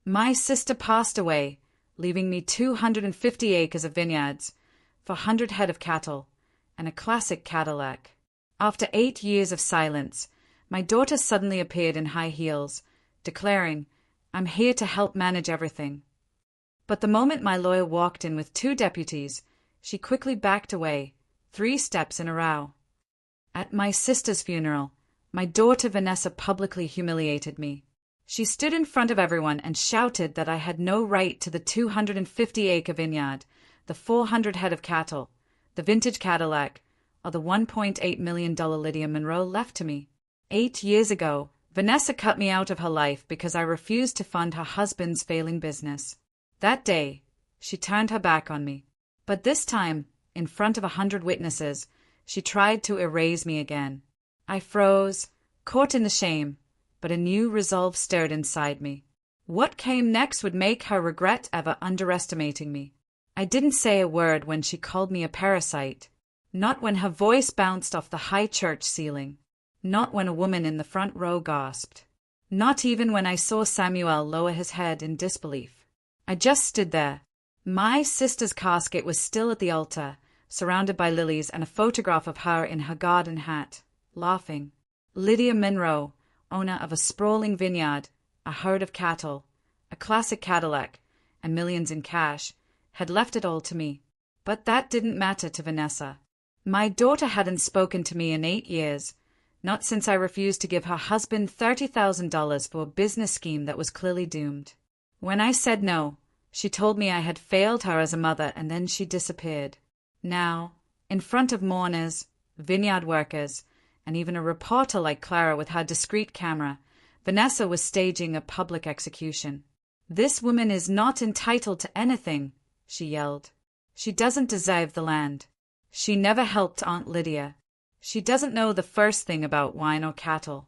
My sister passed away, leaving me 250 acres of vineyards, 400 head of cattle, and a classic Cadillac. After 8 years of silence, my daughter suddenly appeared in high heels, declaring, "I'm here to help manage everything." But the moment my lawyer walked in with 2 deputies, she quickly backed away, 3 steps in a row. At my sister's funeral, my daughter Vanessa publicly humiliated me. She stood in front of everyone and shouted that I had no right to the 250-acre vineyard, the 400 head of cattle, the vintage Cadillac, or the $1.8 million Lydia Monroe left to me. 8 years ago, Vanessa cut me out of her life because I refused to fund her husband's failing business. That day, she turned her back on me. But this time, in front of 100 witnesses, she tried to erase me again. I froze, caught in the shame, but a new resolve stirred inside me. What came next would make her regret ever underestimating me. I didn't say a word when she called me a parasite, not when her voice bounced off the high church ceiling, not when a woman in the front row gasped, not even when I saw Samuel lower his head in disbelief. I just stood there. My sister's casket was still at the altar, surrounded by lilies and a photograph of her in her garden hat, laughing. Lydia Monroe, owner of a sprawling vineyard, a herd of cattle, a classic Cadillac, and millions in cash, had left it all to me. But that didn't matter to Vanessa. My daughter hadn't spoken to me in 8 years, not since I refused to give her husband $30,000 for a business scheme that was clearly doomed. When I said no, she told me I had failed her as a mother, and then she disappeared. Now, in front of mourners, vineyard workers, and even a reporter like Clara with her discreet camera, Vanessa was staging a public execution. "This woman is not entitled to anything," she yelled. "She doesn't deserve the land. She never helped Aunt Lydia. She doesn't know the first thing about wine or cattle."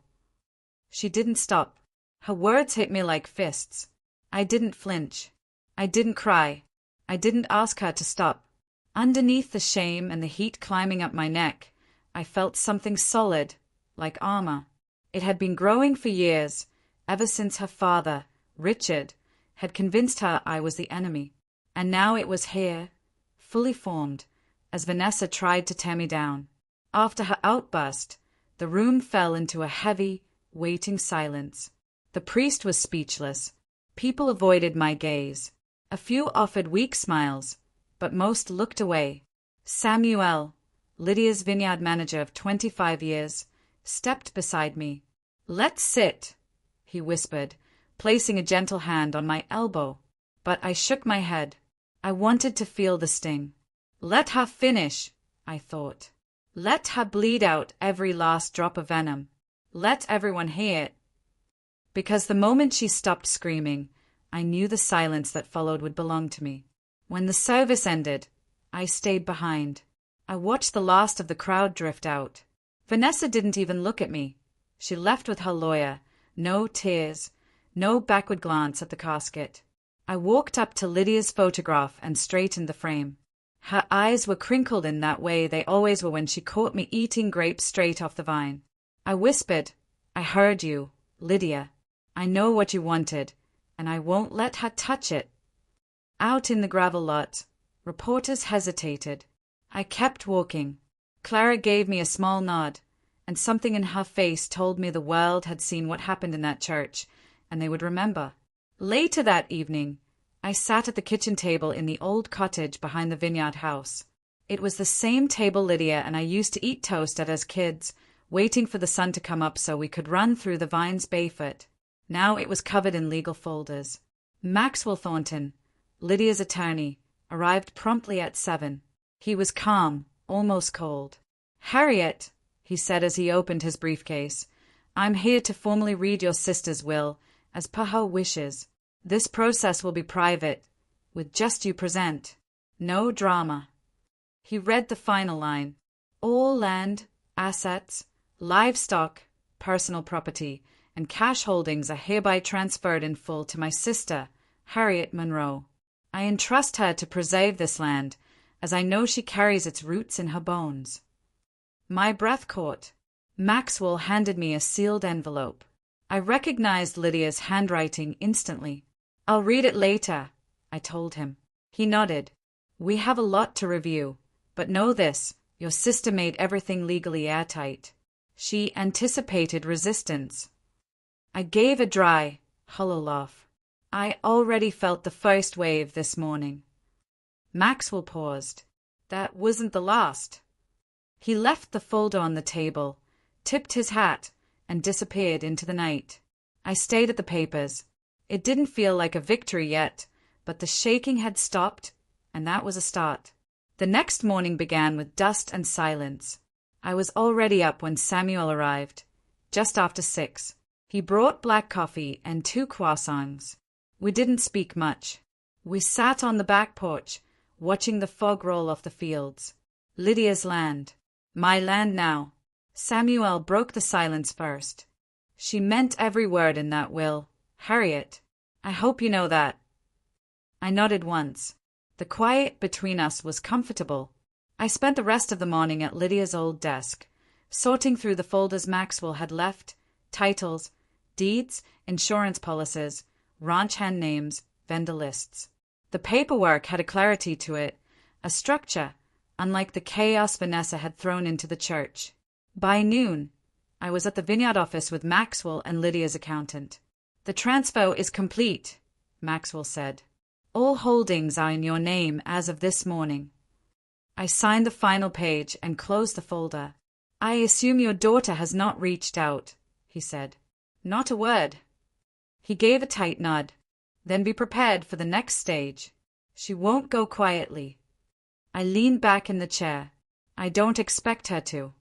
She didn't stop. Her words hit me like fists. I didn't flinch. I didn't cry. I didn't ask her to stop. Underneath the shame and the heat climbing up my neck, I felt something solid, like armor. It had been growing for years, ever since her father, Richard, had convinced her I was the enemy. And now it was here, fully formed, as Vanessa tried to tear me down. After her outburst, the room fell into a heavy, waiting silence. The priest was speechless. People avoided my gaze. A few offered weak smiles, but most looked away. Samuel, Lydia's vineyard manager of 25 years, stepped beside me. "Let's sit," he whispered, placing a gentle hand on my elbow. But I shook my head. I wanted to feel the sting. Let her finish, I thought. Let her bleed out every last drop of venom. Let everyone hear it. Because the moment she stopped screaming, I knew the silence that followed would belong to me. When the service ended, I stayed behind. I watched the last of the crowd drift out. Vanessa didn't even look at me. She left with her lawyer, no tears, no backward glance at the casket. I walked up to Lydia's photograph and straightened the frame. Her eyes were crinkled in that way they always were when she caught me eating grapes straight off the vine. I whispered, "I heard you, Lydia. I know what you wanted, and I won't let her touch it." Out in the gravel lot, reporters hesitated. I kept walking. Clara gave me a small nod, and something in her face told me the world had seen what happened in that church, and they would remember. Later that evening, I sat at the kitchen table in the old cottage behind the vineyard house. It was the same table Lydia and I used to eat toast at as kids, waiting for the sun to come up so we could run through the vines barefoot. Now it was covered in legal folders. Maxwell Thornton, Lydia's attorney, arrived promptly at 7. He was calm, almost cold. "Harriet," he said as he opened his briefcase, "I'm here to formally read your sister's will, as per her wishes. This process will be private, with just you present. No drama." He read the final line. "All land, assets, livestock, personal property, and cash holdings are hereby transferred in full to my sister, Harriet Monroe. I entrust her to preserve this land, as I know she carries its roots in her bones." My breath caught. Maxwell handed me a sealed envelope. I recognized Lydia's handwriting instantly. I'll read it later, I told him. He nodded. We have a lot to review, but know this, your sister made everything legally airtight. She anticipated resistance. I gave a dry, hollow laugh. I already felt the first wave this morning. Maxwell paused. That wasn't the last. He left the folder on the table, tipped his hat, and disappeared into the night. I stayed at the papers. It didn't feel like a victory yet, but the shaking had stopped, and that was a start. The next morning began with dust and silence. I was already up when Samuel arrived, just after 6. He brought black coffee and 2 croissants. We didn't speak much. We sat on the back porch, watching the fog roll off the fields. Lydia's land. My land now. Samuel broke the silence first. She meant every word in that will. Harriet, I hope you know that. I nodded once. The quiet between us was comfortable. I spent the rest of the morning at Lydia's old desk, sorting through the folders Maxwell had left, titles, deeds, insurance policies, ranch hand names, vendor lists. The paperwork had a clarity to it, a structure, unlike the chaos Vanessa had thrown into the church. By noon, I was at the vineyard office with Maxwell and Lydia's accountant. The transfer is complete, Maxwell said. All holdings are in your name as of this morning. I signed the final page and closed the folder. I assume your daughter has not reached out, he said. Not a word. He gave a tight nod. Then be prepared for the next stage. She won't go quietly. I leaned back in the chair. I don't expect her to.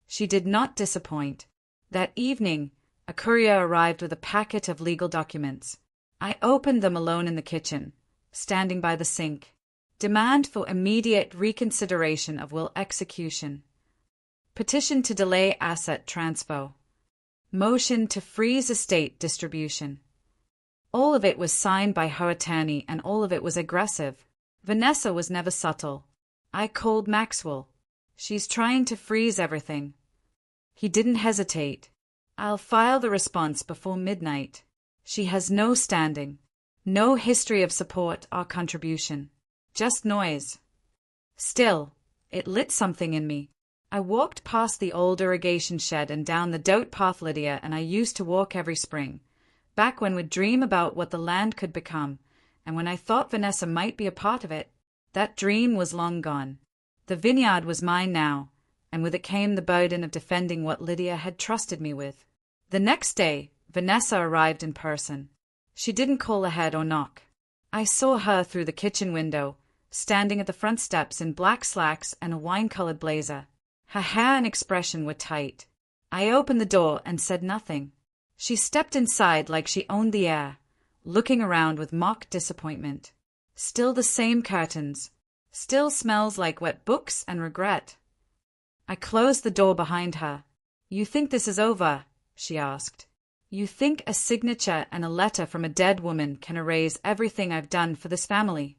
She did not disappoint. That evening, a courier arrived with a packet of legal documents. I opened them alone in the kitchen, standing by the sink. Demand for immediate reconsideration of will execution. Petition to delay asset transfer. Motion to freeze estate distribution. All of it was signed by her attorney, and all of it was aggressive. Vanessa was never subtle. I called Maxwell. She's trying to freeze everything. He didn't hesitate. I'll file the response before midnight. She has no standing, no history of support or contribution, just noise. Still, it lit something in me. I walked past the old irrigation shed and down the dirt path Lydia and I used to walk every spring, back when we'd dream about what the land could become, and when I thought Vanessa might be a part of it. That dream was long gone. The vineyard was mine now, and with it came the burden of defending what Lydia had trusted me with. The next day, Vanessa arrived in person. She didn't call ahead or knock. I saw her through the kitchen window, standing at the front steps in black slacks and a wine-colored blazer. Her hair and expression were tight. I opened the door and said nothing. She stepped inside like she owned the air, looking around with mock disappointment. Still the same curtains. Still smells like wet books and regret. I closed the door behind her. You think this is over? She asked. You think a signature and a letter from a dead woman can erase everything I've done for this family?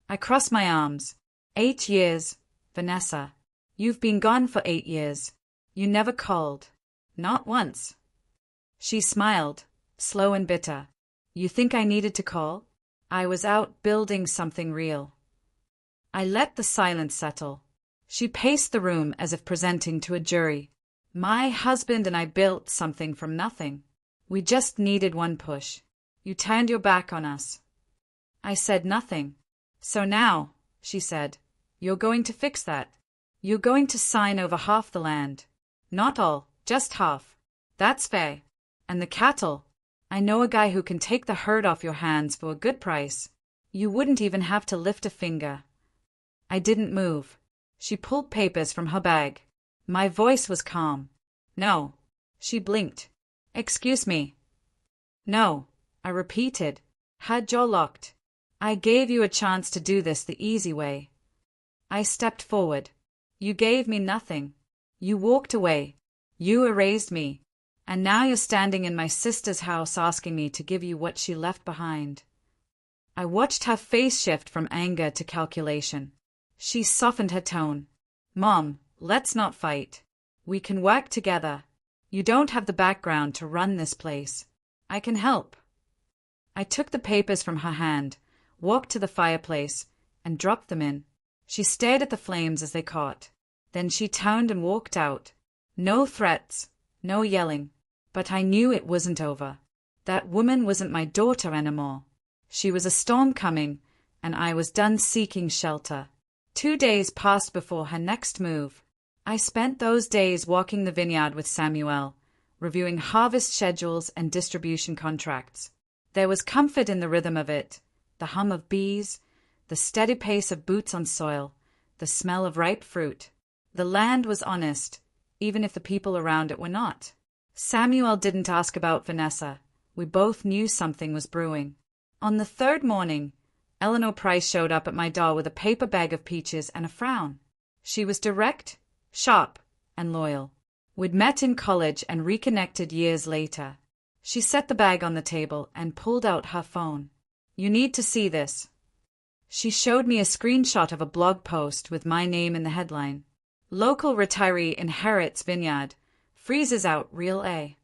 I crossed my arms. 8 years, Vanessa. You've been gone for 8 years. You never called. Not once. She smiled, slow and bitter. You think I needed to call? I was out building something real. I let the silence settle. She paced the room as if presenting to a jury. My husband and I built something from nothing. We just needed one push. You turned your back on us. I said nothing. So now, she said, you're going to fix that. You're going to sign over half the land. Not all, just half. That's fair. And the cattle. I know a guy who can take the herd off your hands for a good price. You wouldn't even have to lift a finger. I didn't move. She pulled papers from her bag. My voice was calm. No. She blinked. Excuse me. No, I repeated. Her jaw locked. I gave you a chance to do this the easy way. I stepped forward. You gave me nothing. You walked away. You erased me. And now you're standing in my sister's house asking me to give you what she left behind. I watched her face shift from anger to calculation. She softened her tone. Mom, let's not fight. We can work together. You don't have the background to run this place. I can help. I took the papers from her hand, walked to the fireplace, and dropped them in. She stared at the flames as they caught. Then she turned and walked out. No threats, no yelling. But I knew it wasn't over. That woman wasn't my daughter anymore. She was a storm coming, and I was done seeking shelter. 2 days passed before her next move. I spent those days walking the vineyard with Samuel, reviewing harvest schedules and distribution contracts. There was comfort in the rhythm of it, the hum of bees, the steady pace of boots on soil, the smell of ripe fruit. The land was honest, even if the people around it were not. Samuel didn't ask about Vanessa. We both knew something was brewing. On the third morning, Eleanor Price showed up at my door with a paper bag of peaches and a frown. She was direct, sharp, and loyal. We'd met in college and reconnected years later. She set the bag on the table and pulled out her phone. "You need to see this." She showed me a screenshot of a blog post with my name in the headline. "Local retiree inherits vineyard, freezes out real A."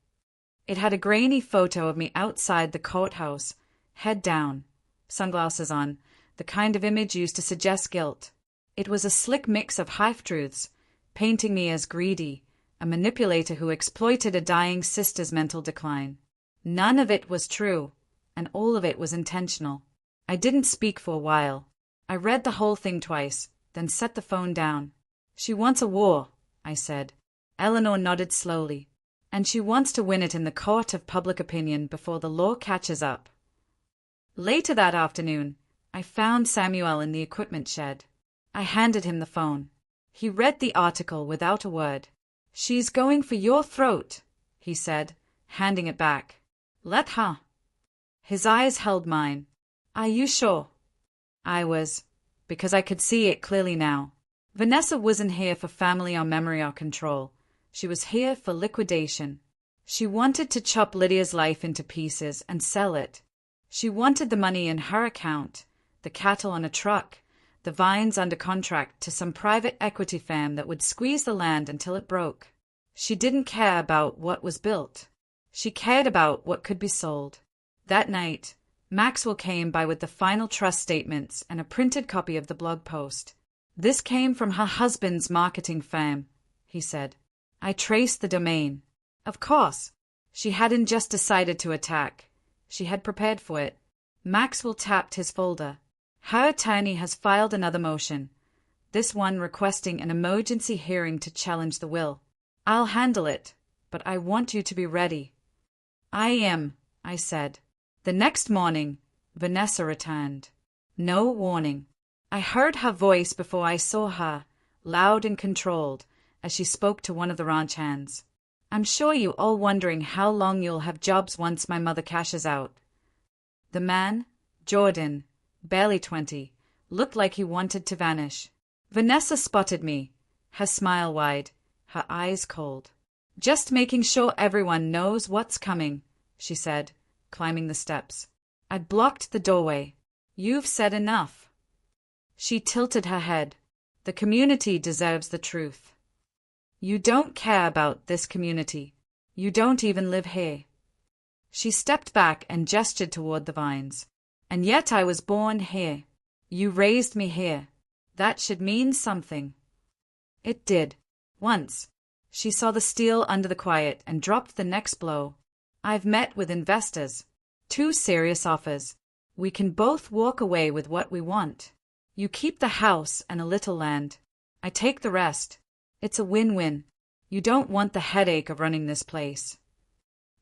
It had a grainy photo of me outside the courthouse, head down, sunglasses on, the kind of image used to suggest guilt. It was a slick mix of half-truths, painting me as greedy, a manipulator who exploited a dying sister's mental decline. None of it was true, and all of it was intentional. I didn't speak for a while. I read the whole thing twice, then set the phone down. "She wants a war," I said. Eleanor nodded slowly. "And she wants to win it in the court of public opinion before the law catches up." Later that afternoon, I found Samuel in the equipment shed. I handed him the phone. He read the article without a word. "She's going for your throat," he said, handing it back. "Let her." His eyes held mine. "Are you sure?" I was, because I could see it clearly now. Vanessa wasn't here for family or memory or control. She was here for liquidation. She wanted to chop Lydia's life into pieces and sell it. She wanted the money in her account, the cattle on a truck, the vines under contract to some private equity firm that would squeeze the land until it broke. She didn't care about what was built. She cared about what could be sold. That night, Maxwell came by with the final trust statements and a printed copy of the blog post. "This came from her husband's marketing firm," he said. I traced the domain. Of course, she hadn't just decided to attack. She had prepared for it. Maxwell tapped his folder. "Her attorney has filed another motion, this one requesting an emergency hearing to challenge the will. I'll handle it, but I want you to be ready." "I am," I said. The next morning, Vanessa returned. No warning. I heard her voice before I saw her, loud and controlled, as she spoke to one of the ranch hands. "I'm sure you all wondering how long you'll have jobs once my mother cashes out." The man, Jordan, barely 20, looked like he wanted to vanish. Vanessa spotted me, her smile wide, her eyes cold. "Just making sure everyone knows what's coming," she said, climbing the steps. I blocked the doorway. "You've said enough." She tilted her head. "The community deserves the truth." "You don't care about this community. You don't even live here." She stepped back and gestured toward the vines. "And yet I was born here. You raised me here. That should mean something." It did. Once. She saw the steel under the quiet and dropped the next blow. "I've met with investors. 2 serious offers. We can both walk away with what we want. You keep the house and a little land. I take the rest. It's a win-win. You don't want the headache of running this place."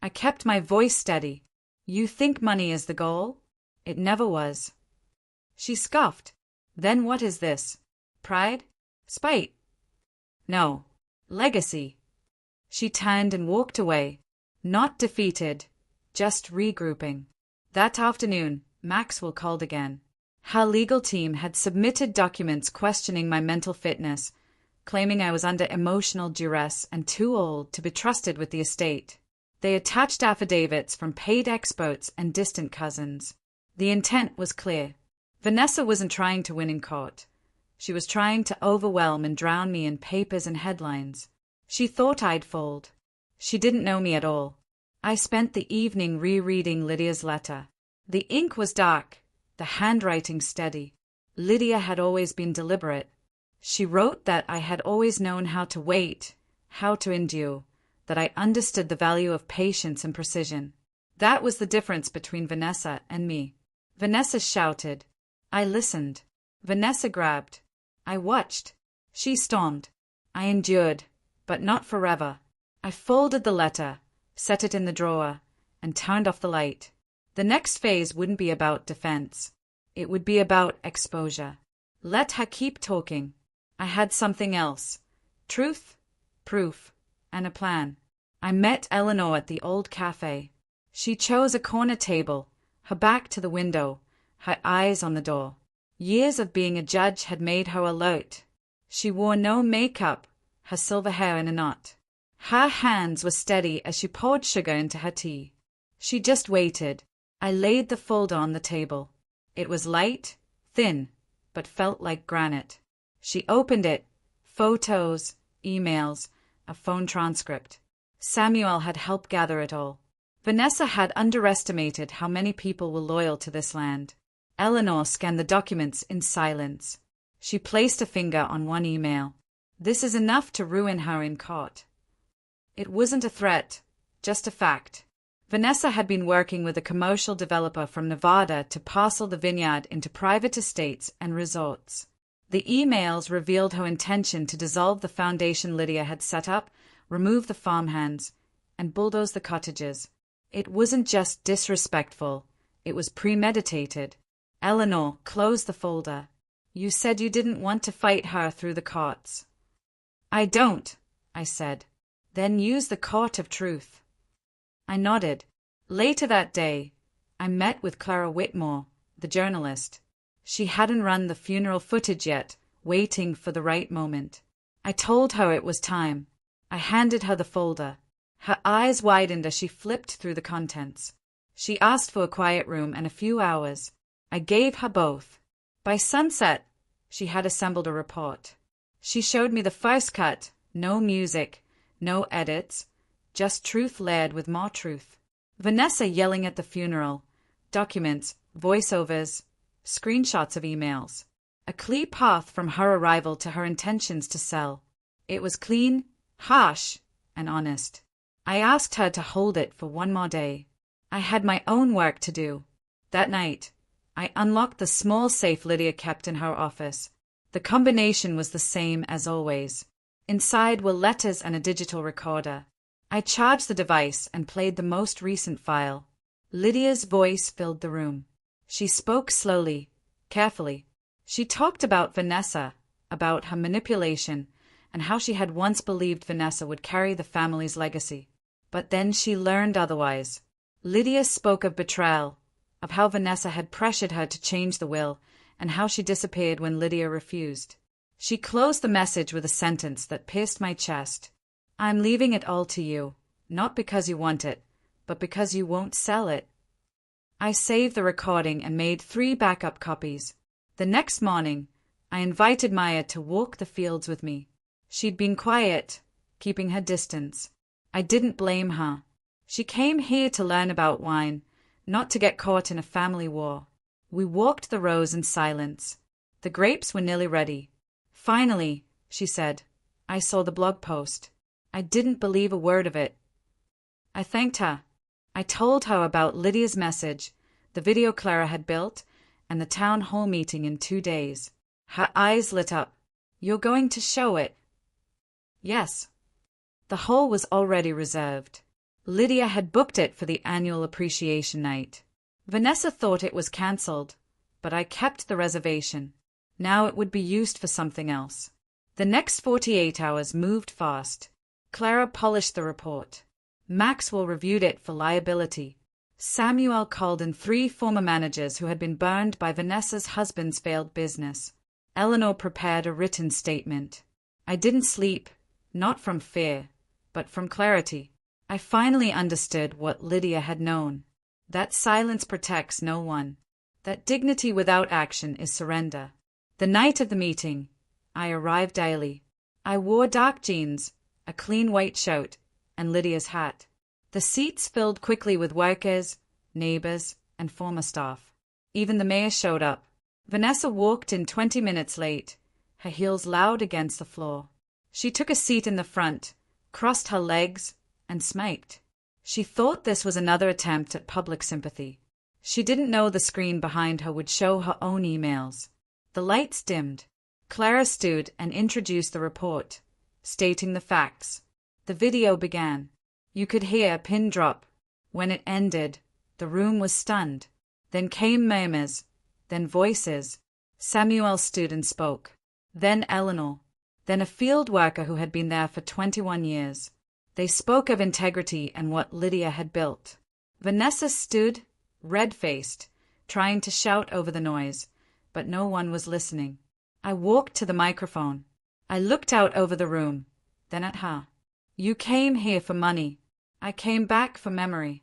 I kept my voice steady. "You think money is the goal? It never was." She scoffed. "Then what is this? Pride? Spite?" "No. Legacy." She turned and walked away. Not defeated, just regrouping. That afternoon, Maxwell called again. Her legal team had submitted documents questioning my mental fitness, claiming I was under emotional duress and too old to be trusted with the estate. They attached affidavits from paid experts and distant cousins. The intent was clear. Vanessa wasn't trying to win in court. She was trying to overwhelm and drown me in papers and headlines. She thought I'd fold. She didn't know me at all. I spent the evening rereading Lydia's letter. The ink was dark, the handwriting steady. Lydia had always been deliberate. She wrote that I had always known how to wait, how to endure, that I understood the value of patience and precision. That was the difference between Vanessa and me. Vanessa shouted. I listened. Vanessa grabbed. I watched. She stormed. I endured, but not forever. I folded the letter, set it in the drawer, and turned off the light. The next phase wouldn't be about defense. It would be about exposure. Let her keep talking. I had something else. Truth, proof, and a plan. I met Eleanor at the old cafe. She chose a corner table, her back to the window, her eyes on the door. Years of being a judge had made her alert. She wore no makeup, her silver hair in a knot. Her hands were steady as she poured sugar into her tea. She just waited. I laid the folder on the table. It was light, thin, but felt like granite. She opened it. Photos, emails, a phone transcript. Samuel had helped gather it all. Vanessa had underestimated how many people were loyal to this land. Eleanor scanned the documents in silence. She placed a finger on one email. This is enough to ruin her in court. It wasn't a threat, just a fact. Vanessa had been working with a commercial developer from Nevada to parcel the vineyard into private estates and resorts. The emails revealed her intention to dissolve the foundation Lydia had set up, remove the farmhands, and bulldoze the cottages. It wasn't just disrespectful, it was premeditated. Eleanor closed the folder. You said you didn't want to fight her through the courts. I don't, I said. Then use the court of truth. I nodded. Later that day, I met with Clara Whitmore, the journalist. She hadn't run the funeral footage yet, waiting for the right moment. I told her it was time. I handed her the folder. Her eyes widened as she flipped through the contents. She asked for a quiet room and a few hours. I gave her both. By sunset, she had assembled a report. She showed me the first cut, no music, no edits, just truth layered with more truth. Vanessa yelling at the funeral, documents, voiceovers, screenshots of emails. A clear path from her arrival to her intentions to sell. It was clean, harsh, and honest. I asked her to hold it for one more day. I had my own work to do. That night, I unlocked the small safe Lydia kept in her office. The combination was the same as always. Inside were letters and a digital recorder. I charged the device and played the most recent file. Lydia's voice filled the room. She spoke slowly, carefully. She talked about Vanessa, about her manipulation, and how she had once believed Vanessa would carry the family's legacy. But then she learned otherwise. Lydia spoke of betrayal, of how Vanessa had pressured her to change the will, and how she disappeared when Lydia refused. She closed the message with a sentence that pierced my chest. I'm leaving it all to you, not because you want it, but because you won't sell it. I saved the recording and made 3 backup copies. The next morning, I invited Maya to walk the fields with me. She'd been quiet, keeping her distance. I didn't blame her. She came here to learn about wine, not to get caught in a family war. We walked the rows in silence. The grapes were nearly ready. Finally, she said, I saw the blog post. I didn't believe a word of it. I thanked her. I told her about Lydia's message, the video Clara had built, and the town hall meeting in 2 days. Her eyes lit up. You're going to show it? Yes. The hall was already reserved. Lydia had booked it for the annual appreciation night. Vanessa thought it was cancelled, but I kept the reservation. Now it would be used for something else. The next 48 hours moved fast. Clara polished the report. Maxwell reviewed it for liability. Samuel called in 3 former managers who had been burned by Vanessa's husband's failed business. Eleanor prepared a written statement. I didn't sleep, not from fear, but from clarity. I finally understood what Lydia had known. That silence protects no one. That dignity without action is surrender. The night of the meeting, I arrived early. I wore dark jeans, a clean white shirt, and Lydia's hat. The seats filled quickly with workers, neighbors, and former staff. Even the mayor showed up. Vanessa walked in 20 minutes late, her heels loud against the floor. She took a seat in the front, crossed her legs, and smirked. She thought this was another attempt at public sympathy. She didn't know the screen behind her would show her own emails. The lights dimmed. Clara stood and introduced the report, stating the facts. The video began. You could hear a pin drop. When it ended, the room was stunned. Then came murmurs, then voices. Samuel stood and spoke. Then Eleanor. Then a field worker who had been there for 21 years. They spoke of integrity and what Lydia had built. Vanessa stood, red-faced, trying to shout over the noise, but no one was listening. I walked to the microphone. I looked out over the room, then at her. You came here for money. I came back for memory.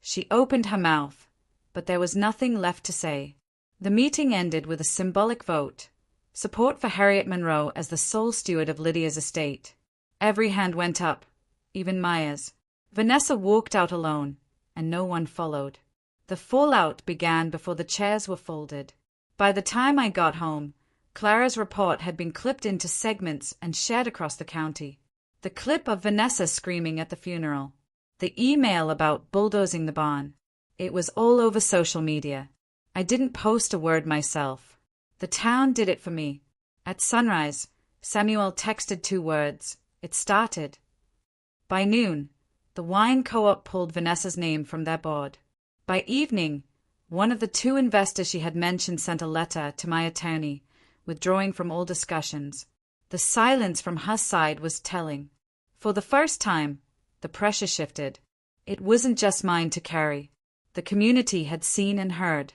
She opened her mouth, but there was nothing left to say. The meeting ended with a symbolic vote. Support for Harriet Monroe as the sole steward of Lydia's estate. Every hand went up, even Maya's. Vanessa walked out alone, and no one followed. The fallout began before the chairs were folded. By the time I got home, Clara's report had been clipped into segments and shared across the county. The clip of Vanessa screaming at the funeral. The email about bulldozing the barn. It was all over social media. I didn't post a word myself. The town did it for me. At sunrise, Samuel texted 2 words. It started. By noon, the wine co-op pulled Vanessa's name from their board. By evening, one of the 2 investors she had mentioned sent a letter to my attorney, withdrawing from all discussions. The silence from her side was telling. For the first time, the pressure shifted. It wasn't just mine to carry. The community had seen and heard.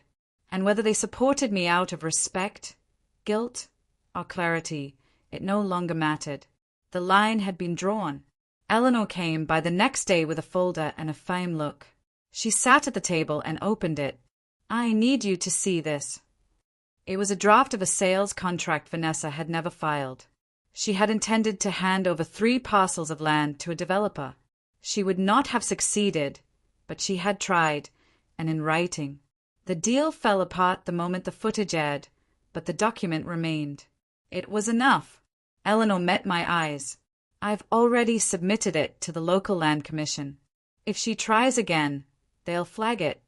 And whether they supported me out of respect, guilt, or clarity, it no longer mattered. The line had been drawn. Eleanor came by the next day with a folder and a firm look. She sat at the table and opened it. I need you to see this. It was a draft of a sales contract Vanessa had never filed. She had intended to hand over 3 parcels of land to a developer. She would not have succeeded, but she had tried, and in writing. The deal fell apart the moment the footage aired, but the document remained. It was enough. Eleanor met my eyes. I've already submitted it to the local land commission. If she tries again, they'll flag it.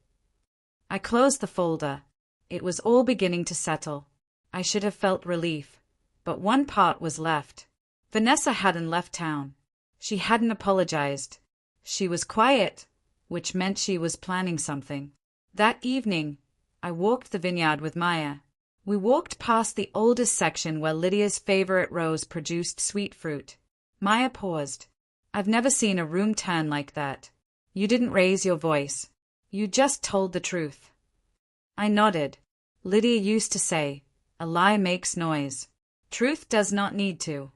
I closed the folder. It was all beginning to settle. I should have felt relief. But one part was left. Vanessa hadn't left town. She hadn't apologized. She was quiet, which meant she was planning something. That evening, I walked the vineyard with Maya. We walked past the oldest section where Lydia's favorite rose produced sweet fruit. Maya paused. I've never seen a room turn like that. You didn't raise your voice. You just told the truth. I nodded. Lydia used to say, a lie makes noise. Truth does not need to.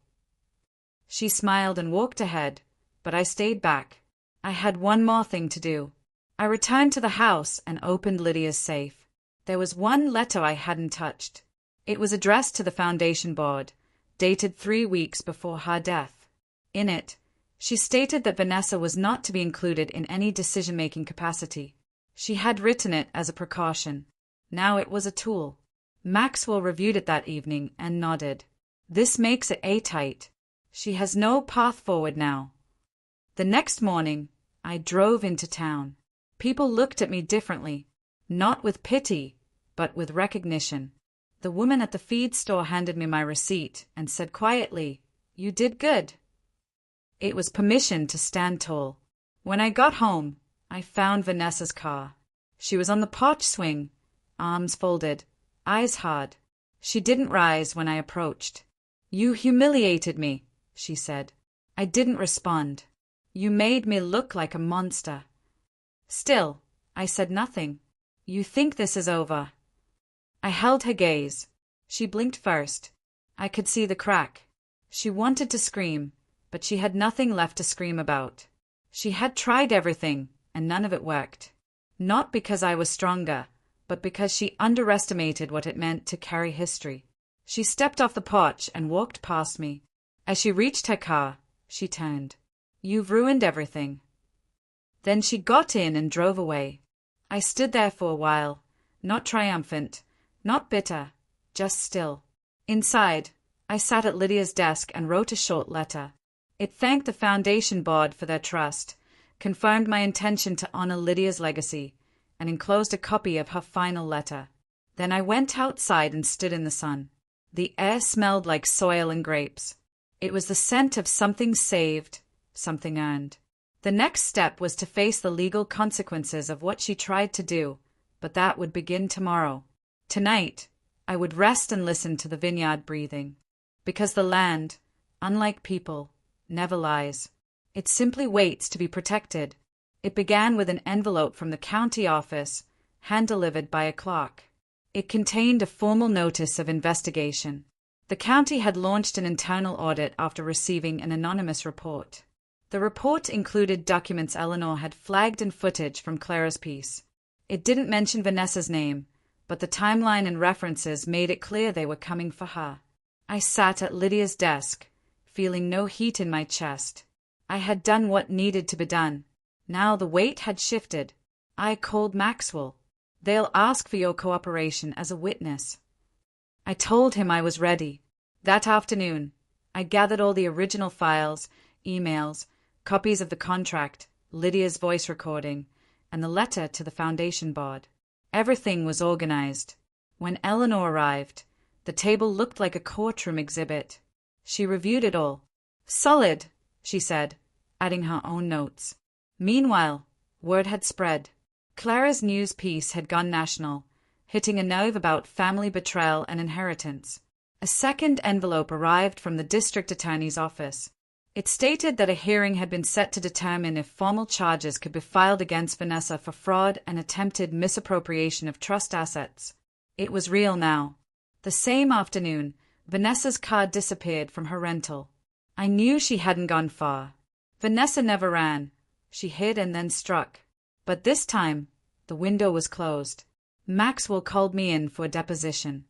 She smiled and walked ahead, but I stayed back. I had one more thing to do. I returned to the house and opened Lydia's safe. There was one letter I hadn't touched. It was addressed to the foundation board, dated 3 weeks before her death. In it, she stated that Vanessa was not to be included in any decision-making capacity. She had written it as a precaution. Now it was a tool. Maxwell reviewed it that evening and nodded. This makes it airtight. She has no path forward now. The next morning, I drove into town. People looked at me differently, not with pity, but with recognition. The woman at the feed store handed me my receipt and said quietly, "You did good." It was permission to stand tall. When I got home, I found Vanessa's car. She was on the porch swing, arms folded, eyes hard. She didn't rise when I approached. "You humiliated me," she said. I didn't respond. "You made me look like a monster." Still, I said nothing. "You think this is over?" I held her gaze. She blinked first. I could see the crack. She wanted to scream, but she had nothing left to scream about. She had tried everything, and none of it worked. Not because I was stronger, but because she underestimated what it meant to carry history. She stepped off the porch and walked past me. As she reached her car, she turned. "You've ruined everything." Then she got in and drove away. I stood there for a while, not triumphant, not bitter, just still. Inside, I sat at Lydia's desk and wrote a short letter. It thanked the foundation board for their trust, confirmed my intention to honor Lydia's legacy, and enclosed a copy of her final letter. Then I went outside and stood in the sun. The air smelled like soil and grapes. It was the scent of something saved, something earned. The next step was to face the legal consequences of what she tried to do, but that would begin tomorrow. Tonight, I would rest and listen to the vineyard breathing. Because the land, unlike people, never lies. It simply waits to be protected. It began with an envelope from the county office, hand-delivered by a clerk. It contained a formal notice of investigation. The county had launched an internal audit after receiving an anonymous report. The report included documents Eleanor had flagged and footage from Clara's piece. It didn't mention Vanessa's name, but the timeline and references made it clear they were coming for her. I sat at Lydia's desk, feeling no heat in my chest. I had done what needed to be done. Now the weight had shifted. I called Maxwell. They'll ask for your cooperation as a witness. I told him I was ready. That afternoon, I gathered all the original files, emails, copies of the contract, Lydia's voice recording, and the letter to the foundation board. Everything was organized. When Eleanor arrived, the table looked like a courtroom exhibit. She reviewed it all. "Solid," she said, adding her own notes. Meanwhile, word had spread. Clara's news piece had gone national, hitting a nerve about family betrayal and inheritance. A second envelope arrived from the district attorney's office. It stated that a hearing had been set to determine if formal charges could be filed against Vanessa for fraud and attempted misappropriation of trust assets. It was real now. The same afternoon, Vanessa's car disappeared from her rental. I knew she hadn't gone far. Vanessa never ran. She hid and then struck. But this time, the window was closed. Maxwell called me in for a deposition.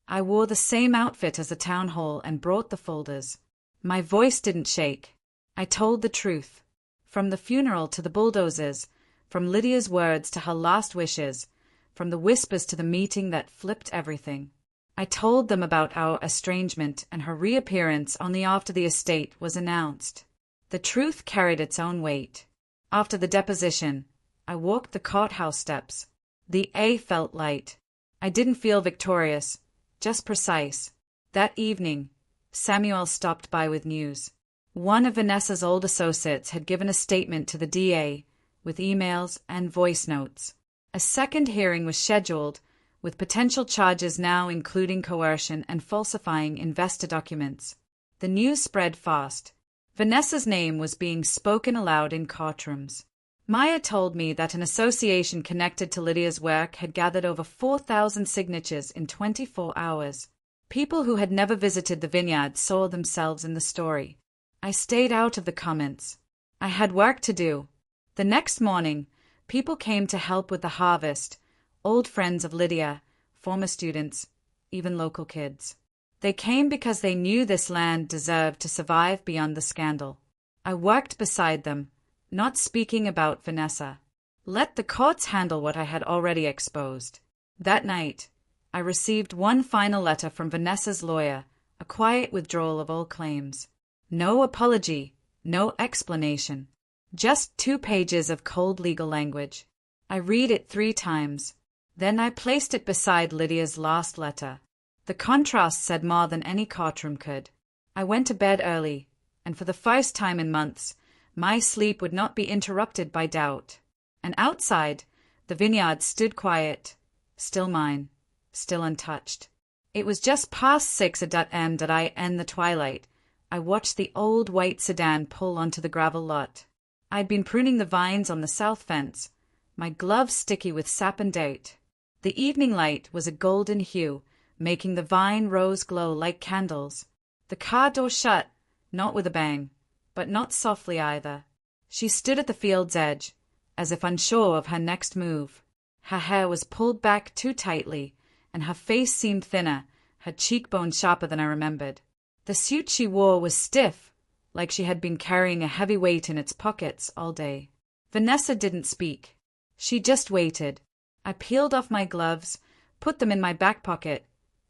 I wore the same outfit as the town hall and brought the folders. My voice didn't shake. I told the truth. From the funeral to the bulldozers, from Lydia's words to her last wishes, from the whispers to the meeting that flipped everything. I told them about our estrangement and her reappearance only after the estate was announced. The truth carried its own weight. After the deposition, I walked the courthouse steps. The air felt light. I didn't feel victorious, just precise. That evening, Samuel stopped by with news. One of Vanessa's old associates had given a statement to the DA, with emails and voice notes. A second hearing was scheduled, with potential charges now including coercion and falsifying investor documents. The news spread fast. Vanessa's name was being spoken aloud in courtrooms. Maya told me that an association connected to Lydia's work had gathered over 4,000 signatures in 24 hours. People who had never visited the vineyard saw themselves in the story. I stayed out of the comments. I had work to do. The next morning, people came to help with the harvest, old friends of Lydia, former students, even local kids. They came because they knew this land deserved to survive beyond the scandal. I worked beside them, not speaking about Vanessa. Let the courts handle what I had already exposed. That night, I received one final letter from Vanessa's lawyer, a quiet withdrawal of all claims. No apology, no explanation. Just 2 pages of cold legal language. I read it 3 times. Then I placed it beside Lydia's last letter. The contrast said more than any courtroom could. I went to bed early, and for the first time in months, my sleep would not be interrupted by doubt. And outside, the vineyard stood quiet, still mine, still untouched. It was just past 6 a.m. that I, in the twilight, I watched the old white sedan pull onto the gravel lot. I'd been pruning the vines on the south fence, my gloves sticky with sap and dirt. The evening light was a golden hue, making the vine rows glow like candles. The car door shut, not with a bang, but not softly either. She stood at the field's edge, as if unsure of her next move. Her hair was pulled back too tightly, and her face seemed thinner, her cheekbones sharper than I remembered. The suit she wore was stiff, like she had been carrying a heavy weight in its pockets all day. Vanessa didn't speak. She just waited. I peeled off my gloves, put them in my back pocket,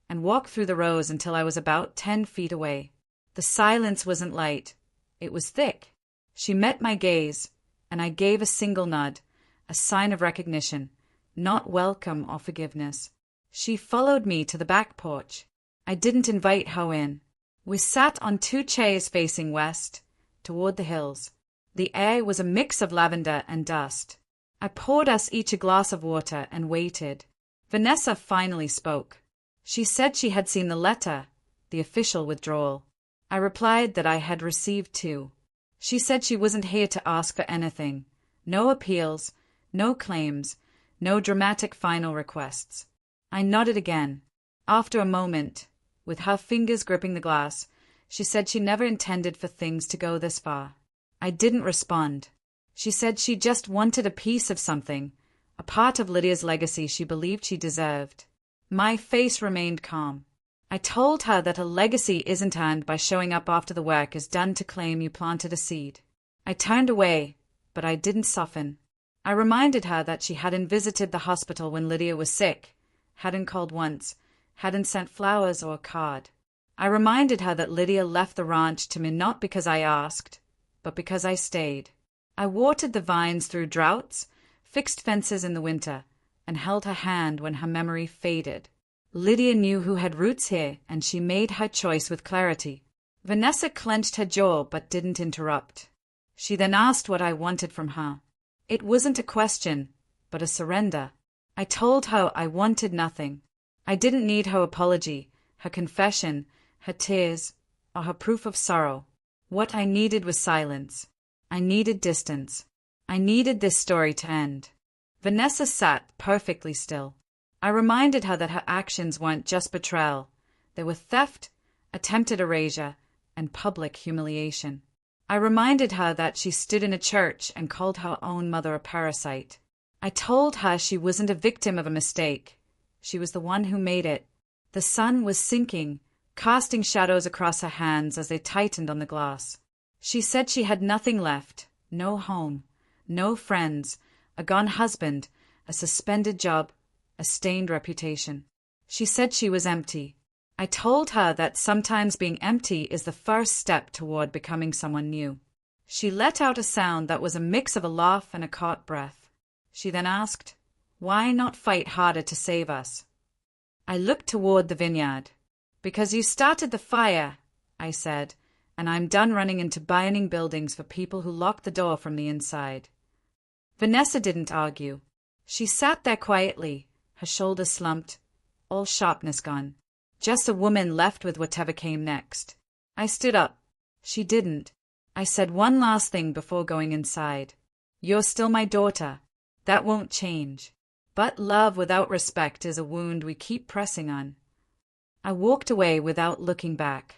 and walked through the rows until I was about 10 feet away. The silence wasn't light. It was thick. She met my gaze, and I gave a single nod, a sign of recognition, not welcome or forgiveness. She followed me to the back porch. I didn't invite her in. We sat on 2 chairs facing west, toward the hills. The air was a mix of lavender and dust. I poured us each a glass of water and waited. Vanessa finally spoke. She said she had seen the letter, the official withdrawal. I replied that I had received 2. She said she wasn't here to ask for anything. No appeals, no claims, no dramatic final requests. I nodded again. After a moment, with her fingers gripping the glass, she said she never intended for things to go this far. I didn't respond. She said she just wanted a piece of something, a part of Lydia's legacy she believed she deserved. My face remained calm. I told her that a legacy isn't earned by showing up after the work is done to claim you planted a seed. I turned away, but I didn't soften. I reminded her that she hadn't visited the hospital when Lydia was sick, hadn't called once, hadn't sent flowers or a card. I reminded her that Lydia left the ranch to me not because I asked, but because I stayed. I watered the vines through droughts, fixed fences in the winter, and held her hand when her memory faded. Lydia knew who had roots here, and she made her choice with clarity. Vanessa clenched her jaw but didn't interrupt. She then asked what I wanted from her. It wasn't a question, but a surrender. I told her I wanted nothing. I didn't need her apology, her confession, her tears, or her proof of sorrow. What I needed was silence. I needed distance. I needed this story to end. Vanessa sat perfectly still. I reminded her that her actions weren't just betrayal. They were theft, attempted erasure, and public humiliation. I reminded her that she stood in a church and called her own mother a parasite. I told her she wasn't a victim of a mistake. She was the one who made it. The sun was sinking, casting shadows across her hands as they tightened on the glass. She said she had nothing left, no home, no friends, a gone husband, a suspended job, a stained reputation. She said she was empty. I told her that sometimes being empty is the first step toward becoming someone new. She let out a sound that was a mix of a laugh and a caught breath. She then asked, "Why not fight harder to save us?" I looked toward the vineyard. "Because you started the fire," I said, "and I'm done running into burning buildings for people who lock the door from the inside." Vanessa didn't argue. She sat there quietly, her shoulders slumped, all sharpness gone. Just a woman left with whatever came next. I stood up. She didn't. I said one last thing before going inside. "You're still my daughter. That won't change. But love without respect is a wound we keep pressing on." I walked away without looking back.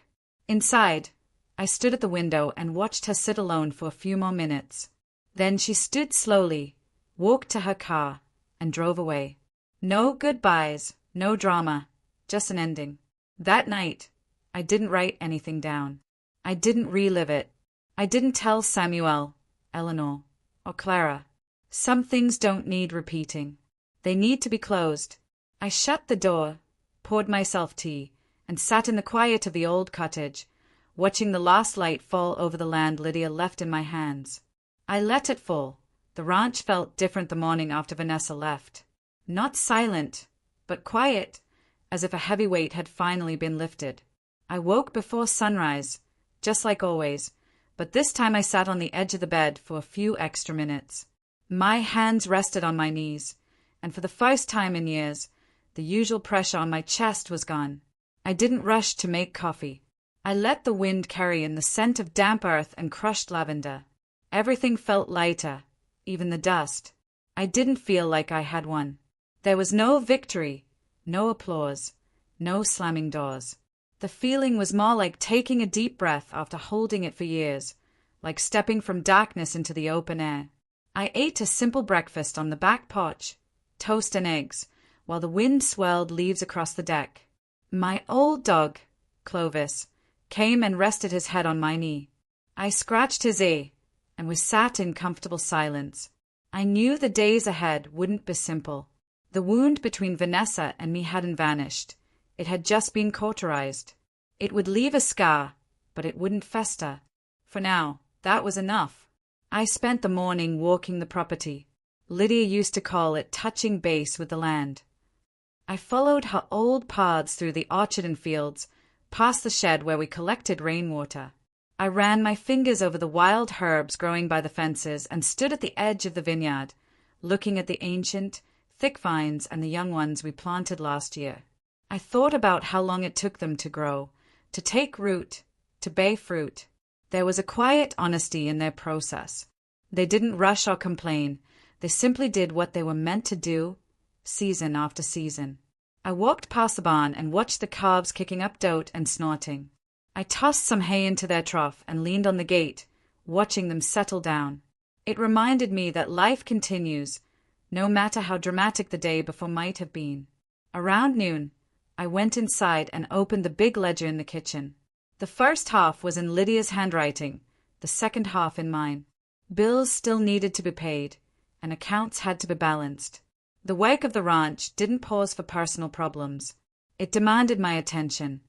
Inside, I stood at the window and watched her sit alone for a few more minutes. Then she stood slowly, walked to her car, and drove away. No goodbyes, no drama, just an ending. That night, I didn't write anything down. I didn't relive it. I didn't tell Samuel, Eleanor, or Clara. Some things don't need repeating. They need to be closed. I shut the door, poured myself tea, and sat in the quiet of the old cottage, watching the last light fall over the land Lydia left in my hands. I let it fall. The ranch felt different the morning after Vanessa left. Not silent, but quiet, as if a heavy weight had finally been lifted. I woke before sunrise, just like always, but this time I sat on the edge of the bed for a few extra minutes. My hands rested on my knees, and for the first time in years, the usual pressure on my chest was gone. I didn't rush to make coffee. I let the wind carry in the scent of damp earth and crushed lavender. Everything felt lighter, even the dust. I didn't feel like I had won. There was no victory, no applause, no slamming doors. The feeling was more like taking a deep breath after holding it for years, like stepping from darkness into the open air. I ate a simple breakfast on the back porch, toast and eggs, while the wind swirled leaves across the deck. My old dog, Clovis, came and rested his head on my knee. I scratched his ear, and we sat in comfortable silence. I knew the days ahead wouldn't be simple. The wound between Vanessa and me hadn't vanished. It had just been cauterized. It would leave a scar, but it wouldn't fester. For now, that was enough. I spent the morning walking the property. Lydia used to call it touching base with the land. I followed her old paths through the orchard and fields, past the shed where we collected rainwater. I ran my fingers over the wild herbs growing by the fences and stood at the edge of the vineyard, looking at the ancient, thick vines and the young ones we planted last year. I thought about how long it took them to grow, to take root, to bear fruit. There was a quiet honesty in their process. They didn't rush or complain. They simply did what they were meant to do, season after season. I walked past the barn and watched the calves kicking up dirt and snorting. I tossed some hay into their trough and leaned on the gate, watching them settle down. It reminded me that life continues, no matter how dramatic the day before might have been. Around noon, I went inside and opened the big ledger in the kitchen. The first half was in Lydia's handwriting, the second half in mine. Bills still needed to be paid, and accounts had to be balanced. The work of the ranch didn't pause for personal problems. It demanded my attention,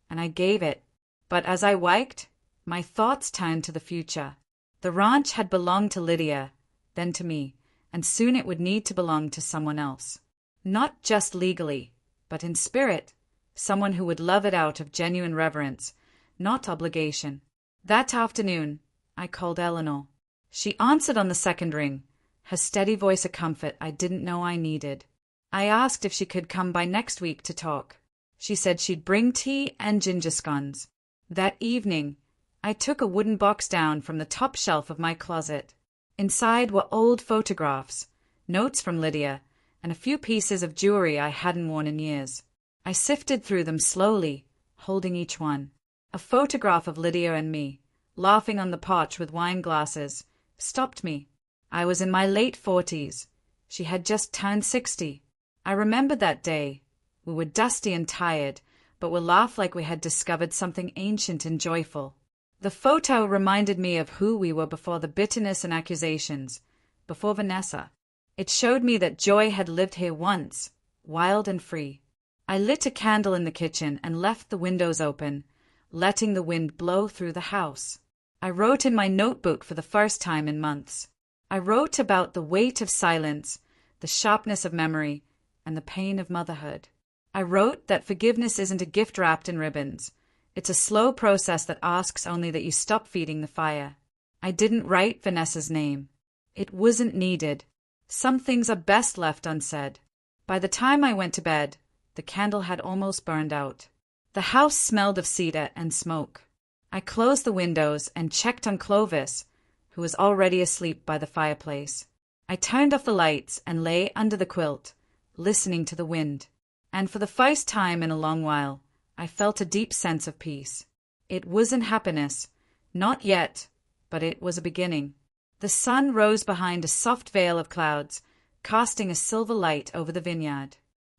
and I gave it. But as I worked, my thoughts turned to the future. The ranch had belonged to Lydia, then to me, and soon it would need to belong to someone else. Not just legally, but in spirit, someone who would love it out of genuine reverence, not obligation. That afternoon, I called Eleanor. She answered on the second ring, her steady voice a comfort I didn't know I needed. I asked if she could come by next week to talk. She said she'd bring tea and ginger scones. That evening, I took a wooden box down from the top shelf of my closet. Inside were old photographs, notes from Lydia, and a few pieces of jewelry I hadn't worn in years. I sifted through them slowly, holding each one. A photograph of Lydia and me, laughing on the porch with wine glasses, stopped me. I was in my late 40s. She had just turned 60. I remembered that day. We were dusty and tired, but we laughed like we had discovered something ancient and joyful. The photo reminded me of who we were before the bitterness and accusations, before Vanessa. It showed me that joy had lived here once, wild and free. I lit a candle in the kitchen and left the windows open, letting the wind blow through the house. I wrote in my notebook for the first time in months. I wrote about the weight of silence, the sharpness of memory, and the pain of motherhood. I wrote that forgiveness isn't a gift wrapped in ribbons. It's a slow process that asks only that you stop feeding the fire. I didn't write Vanessa's name. It wasn't needed. Some things are best left unsaid. By the time I went to bed, the candle had almost burned out. The house smelled of cedar and smoke. I closed the windows and checked on Clovis, who was already asleep by the fireplace. I turned off the lights and lay under the quilt, listening to the wind. And for the first time in a long while, I felt a deep sense of peace. It wasn't happiness, not yet, but it was a beginning. The sun rose behind a soft veil of clouds, casting a silver light over the vineyard.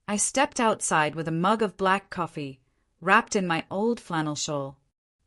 I stepped outside with a mug of black coffee, wrapped in my old flannel shawl.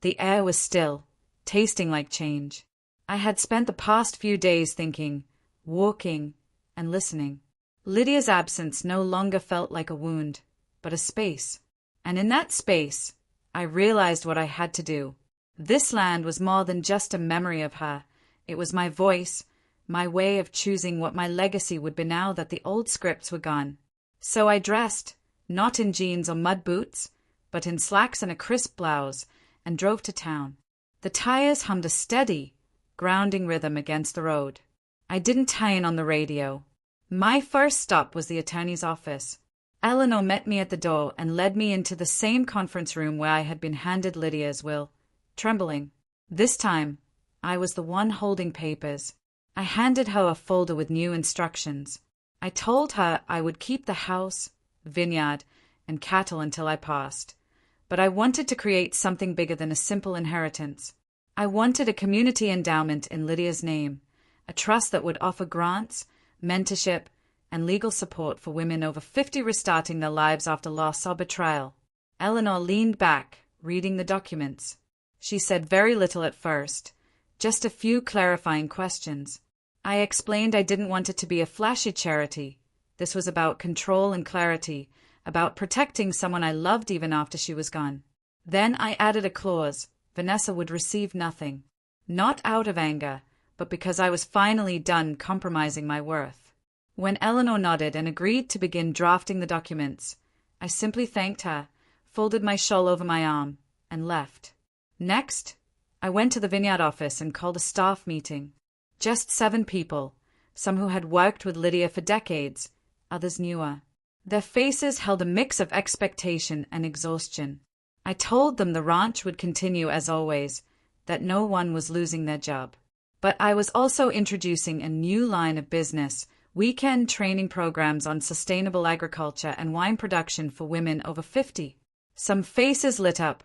The air was still, tasting like change. I had spent the past few days thinking, walking, and listening. Lydia's absence no longer felt like a wound, but a space. And in that space, I realized what I had to do. This land was more than just a memory of her. It was my voice, my way of choosing what my legacy would be now that the old scripts were gone. So I dressed, not in jeans or mud boots, but in slacks and a crisp blouse, and drove to town. The tires hummed a steady, grounding rhythm against the road. I didn't turn on the radio. My first stop was the attorney's office. Eleanor met me at the door and led me into the same conference room where I had been handed Lydia's will, trembling. This time, I was the one holding papers. I handed her a folder with new instructions. I told her I would keep the house, vineyard, and cattle until I passed. But I wanted to create something bigger than a simple inheritance. I wanted a community endowment in Lydia's name, a trust that would offer grants, mentorship, and legal support for women over 50 restarting their lives after loss or betrayal. Eleanor leaned back, reading the documents. She said very little at first, just a few clarifying questions. I explained I didn't want it to be a flashy charity, This was about control and clarity, about protecting someone I loved even after she was gone. Then I added a clause: Vanessa would receive nothing. Not out of anger, but because I was finally done compromising my worth. When Eleanor nodded and agreed to begin drafting the documents, I simply thanked her, folded my shawl over my arm, and left. Next, I went to the vineyard office and called a staff meeting. Just 7 people, some who had worked with Lydia for decades, others newer. Their faces held a mix of expectation and exhaustion. I told them the ranch would continue as always, that no one was losing their job. But I was also introducing a new line of business, weekend training programs on sustainable agriculture and wine production for women over 50. Some faces lit up,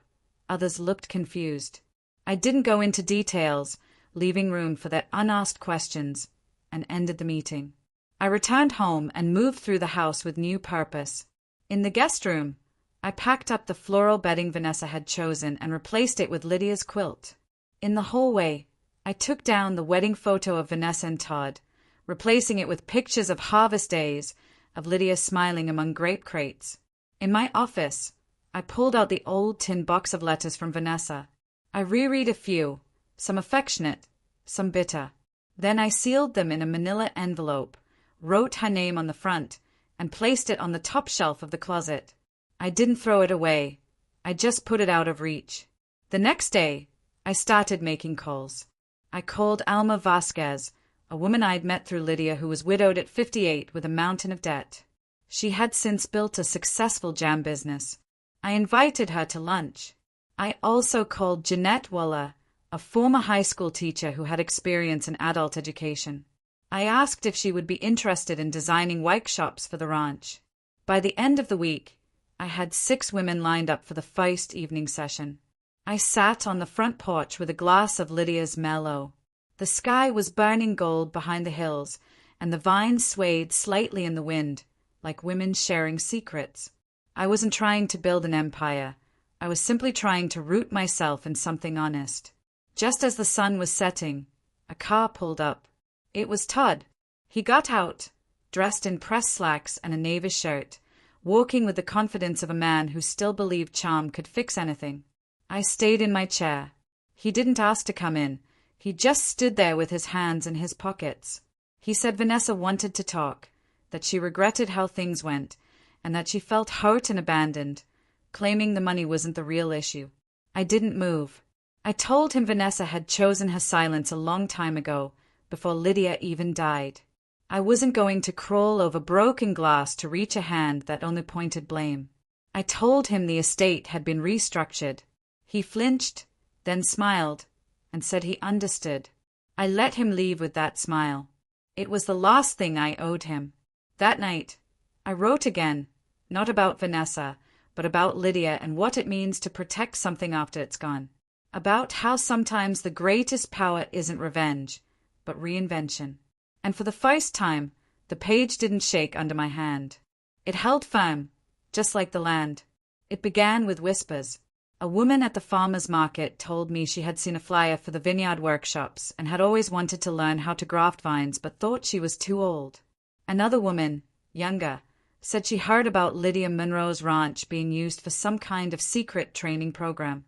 others looked confused. I didn't go into details, leaving room for their unasked questions, and ended the meeting. I returned home and moved through the house with new purpose. In the guest room, I packed up the floral bedding Vanessa had chosen and replaced it with Lydia's quilt. In the hallway, I took down the wedding photo of Vanessa and Todd, replacing it with pictures of harvest days, of Lydia smiling among grape crates. In my office, I pulled out the old tin box of letters from Vanessa. I reread a few, some affectionate, some bitter. Then I sealed them in a manila envelope, wrote her name on the front, and placed it on the top shelf of the closet. I didn't throw it away. I just put it out of reach. The next day, I started making calls. I called Alma Vasquez, a woman I'd met through Lydia who was widowed at 58 with a mountain of debt. She had since built a successful jam business. I invited her to lunch. I also called Jeanette Waller, a former high school teacher who had experience in adult education. I asked if she would be interested in designing workshops for the ranch. By the end of the week, I had 6 women lined up for the first evening session. I sat on the front porch with a glass of Lydia's Merlot. The sky was burning gold behind the hills, and the vines swayed slightly in the wind, like women sharing secrets. I wasn't trying to build an empire. I was simply trying to root myself in something honest. Just as the sun was setting, a car pulled up. It was Todd. He got out, dressed in pressed slacks and a navy shirt, walking with the confidence of a man who still believed charm could fix anything. I stayed in my chair. He didn't ask to come in. He just stood there with his hands in his pockets. He said Vanessa wanted to talk, that she regretted how things went, and that she felt hurt and abandoned, claiming the money wasn't the real issue. I didn't move. I told him Vanessa had chosen her silence a long time ago, before Lydia even died. I wasn't going to crawl over broken glass to reach a hand that only pointed blame. I told him the estate had been restructured. He flinched, then smiled, and said he understood. I let him leave with that smile. It was the last thing I owed him. That night, I wrote again, not about Vanessa, but about Lydia and what it means to protect something after it's gone. About how sometimes the greatest power isn't revenge, but reinvention. And for the first time, the page didn't shake under my hand. It held firm, just like the land. It began with whispers. A woman at the farmer's market told me she had seen a flyer for the vineyard workshops and had always wanted to learn how to graft vines but thought she was too old. Another woman, younger, said she heard about Lydia Monroe's ranch being used for some kind of secret training program.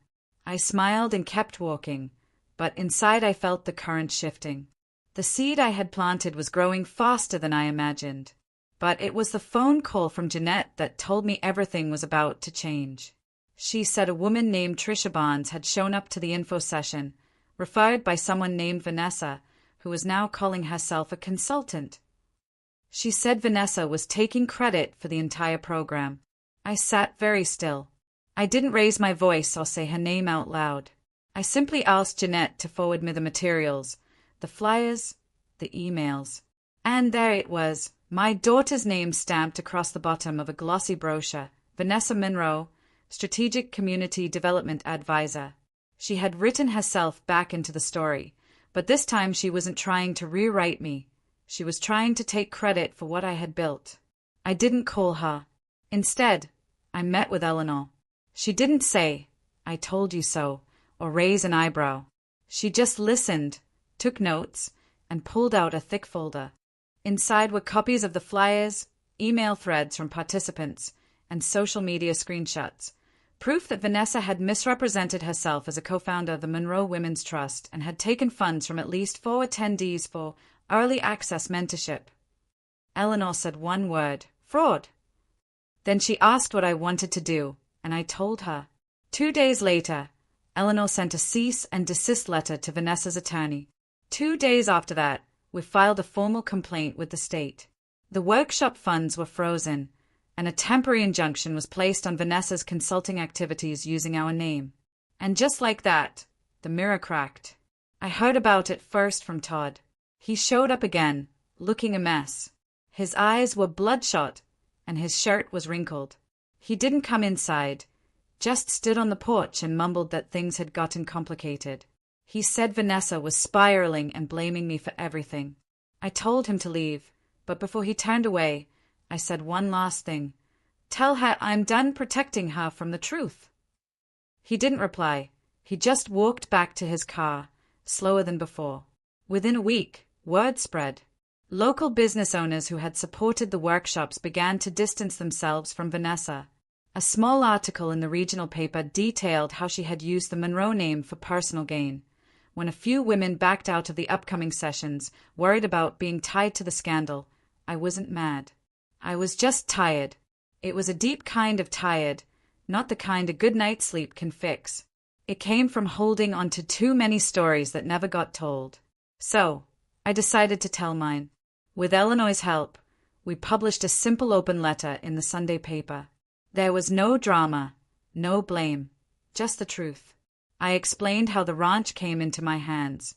I smiled and kept walking, but inside I felt the current shifting. The seed I had planted was growing faster than I imagined. But it was the phone call from Jeanette that told me everything was about to change. She said a woman named Trisha Barnes had shown up to the info session, referred by someone named Vanessa, who was now calling herself a consultant. She said Vanessa was taking credit for the entire program. I sat very still. I didn't raise my voice or say her name out loud. I simply asked Jeanette to forward me the materials, the flyers, the emails. And there it was, my daughter's name stamped across the bottom of a glossy brochure, Vanessa Monroe, Strategic Community Development Advisor. She had written herself back into the story, but this time she wasn't trying to rewrite me. She was trying to take credit for what I had built. I didn't call her. Instead, I met with Eleanor. She didn't say, "I told you so," or raise an eyebrow. She just listened, took notes, and pulled out a thick folder. Inside were copies of the flyers, email threads from participants, and social media screenshots. Proof that Vanessa had misrepresented herself as a co-founder of the Monroe Women's Trust and had taken funds from at least 4 attendees for early access mentorship. Eleanor said one word: fraud. Then she asked what I wanted to do, and I told her. 2 days later, Eleanor sent a cease and desist letter to Vanessa's attorney. 2 days after that, we filed a formal complaint with the state. The workshop funds were frozen, and a temporary injunction was placed on Vanessa's consulting activities using our name. And just like that, the mirror cracked. I heard about it first from Todd. He showed up again, looking a mess. His eyes were bloodshot, and his shirt was wrinkled. He didn't come inside, just stood on the porch and mumbled that things had gotten complicated. He said Vanessa was spiraling and blaming me for everything. I told him to leave, but before he turned away, I said one last thing. Tell her I'm done protecting her from the truth. He didn't reply. He just walked back to his car, slower than before. Within a week, word spread. Local business owners who had supported the workshops began to distance themselves from Vanessa. A small article in the regional paper detailed how she had used the Monroe name for personal gain. When a few women backed out of the upcoming sessions, worried about being tied to the scandal, I wasn't mad. I was just tired. It was a deep kind of tired, not the kind a good night's sleep can fix. It came from holding on to too many stories that never got told. So, I decided to tell mine. With Eleanor's help, we published a simple open letter in the Sunday paper. There was no drama, no blame, just the truth. I explained how the ranch came into my hands,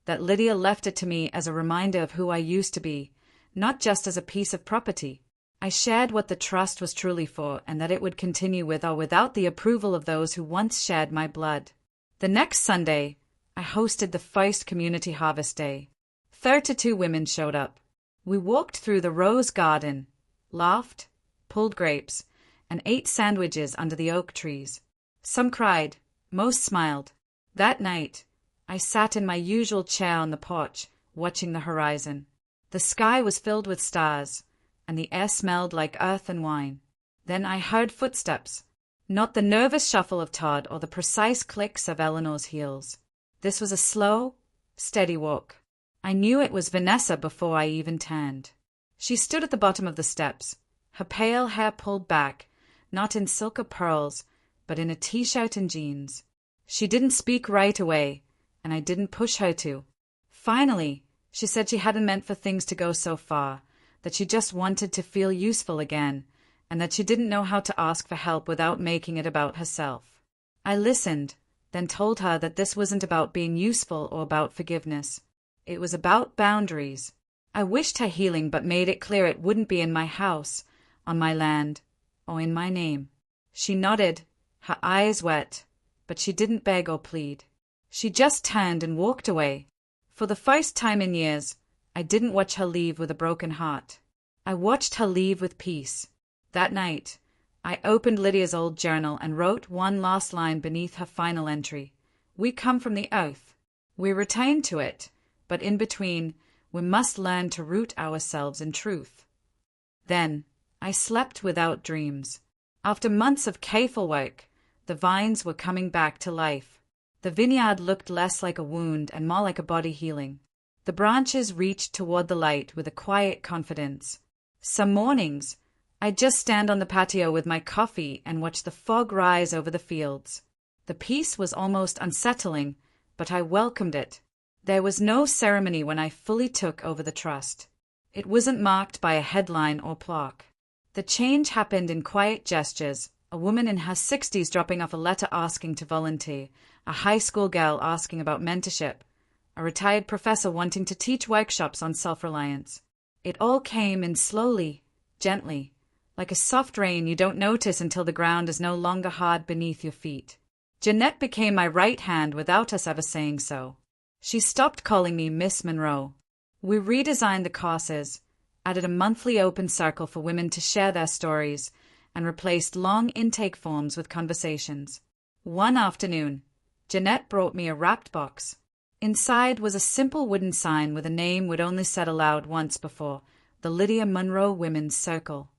that Lydia left it to me as a reminder of who I used to be, not just as a piece of property. I shared what the trust was truly for and that it would continue with or without the approval of those who once shared my blood. The next Sunday, I hosted the first Community Harvest Day. 32 women showed up. We walked through the rose garden, laughed, pulled grapes, and ate sandwiches under the oak trees. Some cried, most smiled. That night, I sat in my usual chair on the porch, watching the horizon. The sky was filled with stars, and the air smelled like earth and wine. Then I heard footsteps, not the nervous shuffle of Todd or the precise clicks of Eleanor's heels. This was a slow, steady walk. I knew it was Vanessa before I even turned. She stood at the bottom of the steps, her pale hair pulled back, not in silk or pearls, but in a t-shirt and jeans. She didn't speak right away, and I didn't push her to. Finally, she said she hadn't meant for things to go so far, that she just wanted to feel useful again, and that she didn't know how to ask for help without making it about herself. I listened, then told her that this wasn't about being useful or about forgiveness. It was about boundaries. I wished her healing but made it clear it wouldn't be in my house, on my land, or in my name. She nodded, her eyes wet, but she didn't beg or plead. She just turned and walked away. For the first time in years, I didn't watch her leave with a broken heart. I watched her leave with peace. That night, I opened Lydia's old journal and wrote one last line beneath her final entry. We come from the earth. We return to it, but in between, we must learn to root ourselves in truth. Then, I slept without dreams. After months of careful work, the vines were coming back to life. The vineyard looked less like a wound and more like a body healing. The branches reached toward the light with a quiet confidence. Some mornings, I'd just stand on the patio with my coffee and watch the fog rise over the fields. The peace was almost unsettling, but I welcomed it. There was no ceremony when I fully took over the trust. It wasn't marked by a headline or plaque. The change happened in quiet gestures, a woman in her 60s dropping off a letter asking to volunteer, a high school girl asking about mentorship, a retired professor wanting to teach workshops on self-reliance. It all came in slowly, gently, like a soft rain you don't notice until the ground is no longer hard beneath your feet. Jeanette became my right hand without us ever saying so. She stopped calling me Miss Monroe. We redesigned the courses, added a monthly open circle for women to share their stories, and replaced long intake forms with conversations. One afternoon, Jeanette brought me a wrapped box. Inside was a simple wooden sign with a name we'd only said aloud once before, the Lydia Monroe Women's Circle.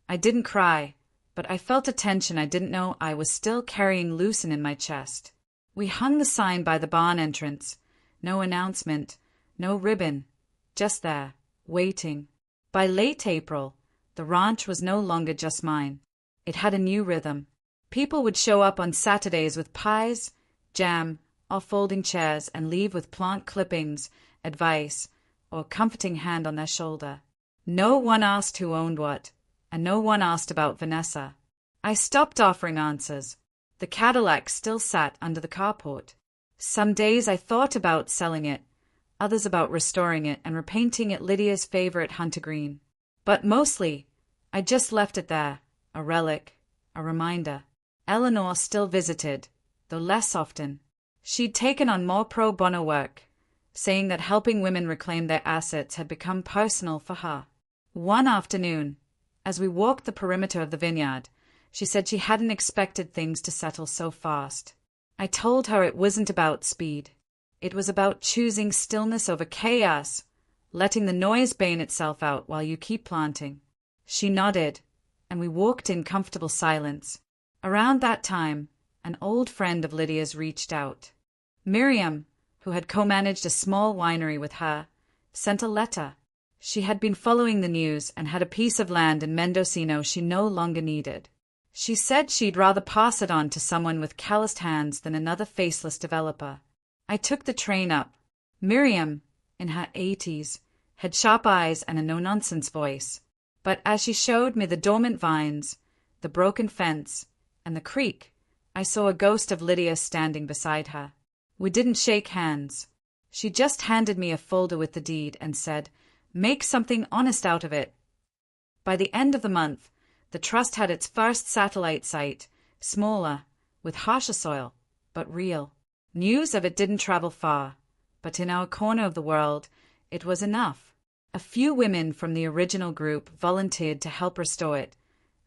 I didn't cry, but I felt a tension I didn't know I was still carrying loosened in my chest. We hung the sign by the barn entrance. No announcement, no ribbon, just there, waiting. By late April, the ranch was no longer just mine. It had a new rhythm. People would show up on Saturdays with pies, jam, or folding chairs and leave with plant clippings, advice, or a comforting hand on their shoulder. No one asked who owned what, and no one asked about Vanessa. I stopped offering answers. The Cadillac still sat under the carport. Some days I thought about selling it, others about restoring it and repainting it Lydia's favorite hunter green. But mostly, I just left it there, a relic, a reminder. Eleanor still visited, though less often. She'd taken on more pro bono work, saying that helping women reclaim their assets had become personal for her. One afternoon, as we walked the perimeter of the vineyard, she said she hadn't expected things to settle so fast. I told her it wasn't about speed. It was about choosing stillness over chaos, letting the noise bane itself out while you keep planting. She nodded, and we walked in comfortable silence. Around that time, an old friend of Lydia's reached out. Miriam, who had co-managed a small winery with her, sent a letter. She had been following the news and had a piece of land in Mendocino she no longer needed. She said she'd rather pass it on to someone with calloused hands than another faceless developer. I took the train up. Miriam, in her 80s, had sharp eyes and a no-nonsense voice. But as she showed me the dormant vines, the broken fence, and the creek, I saw a ghost of Lydia standing beside her. We didn't shake hands. She just handed me a folder with the deed and said, "Make something honest out of it." By the end of the month, the trust had its first satellite site, smaller, with harsher soil, but real. News of it didn't travel far, but in our corner of the world, it was enough. A few women from the original group volunteered to help restore it,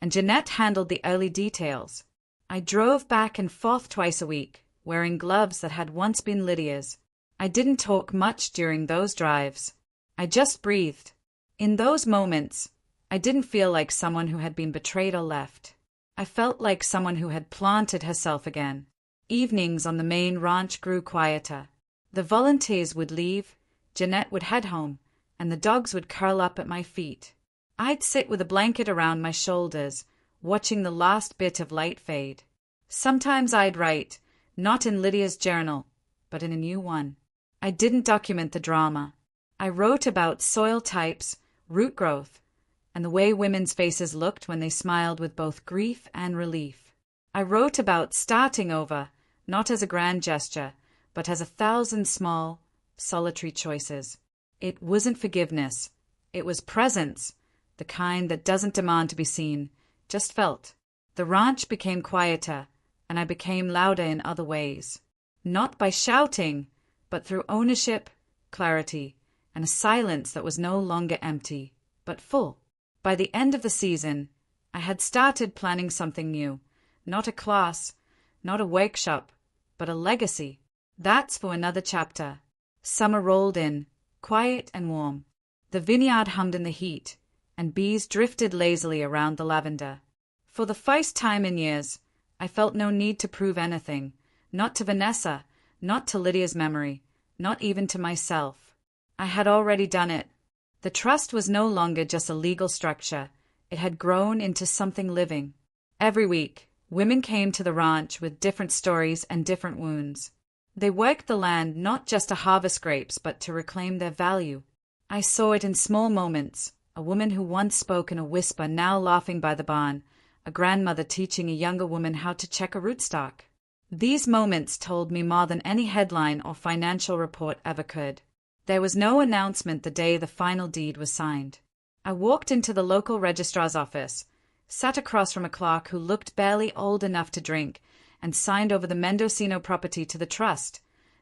and Jeanette handled the early details. I drove back and forth twice a week, wearing gloves that had once been Lydia's. I didn't talk much during those drives. I just breathed. In those moments, I didn't feel like someone who had been betrayed or left. I felt like someone who had planted herself again. Evenings on the main ranch grew quieter. The volunteers would leave, Jeanette would head home, and the dogs would curl up at my feet. I'd sit with a blanket around my shoulders, watching the last bit of light fade. Sometimes I'd write, not in Lydia's journal, but in a new one. I didn't document the drama. I wrote about soil types, root growth, and the way women's faces looked when they smiled with both grief and relief. I wrote about starting over, not as a grand gesture, but as 1,000 small, solitary choices. It wasn't forgiveness. It was presence, the kind that doesn't demand to be seen, just felt. The ranch became quieter, and I became louder in other ways. Not by shouting, but through ownership, clarity, and a silence that was no longer empty, but full. By the end of the season, I had started planning something new. Not a class, not a workshop, but a legacy. That's for another chapter. Summer rolled in, quiet and warm. The vineyard hummed in the heat, and bees drifted lazily around the lavender. For the first time in years, I felt no need to prove anything, not to Vanessa, not to Lydia's memory, not even to myself. I had already done it. The trust was no longer just a legal structure. It had grown into something living. Every week, women came to the ranch with different stories and different wounds. They worked the land not just to harvest grapes, but to reclaim their value. I saw it in small moments. A woman who once spoke in a whisper, now laughing by the barn. A grandmother teaching a younger woman how to check a rootstock. These moments told me more than any headline or financial report ever could. There was no announcement the day the final deed was signed. I walked into the local registrar's office, sat across from a clerk who looked barely old enough to drink, and signed over the Mendocino property to the trust,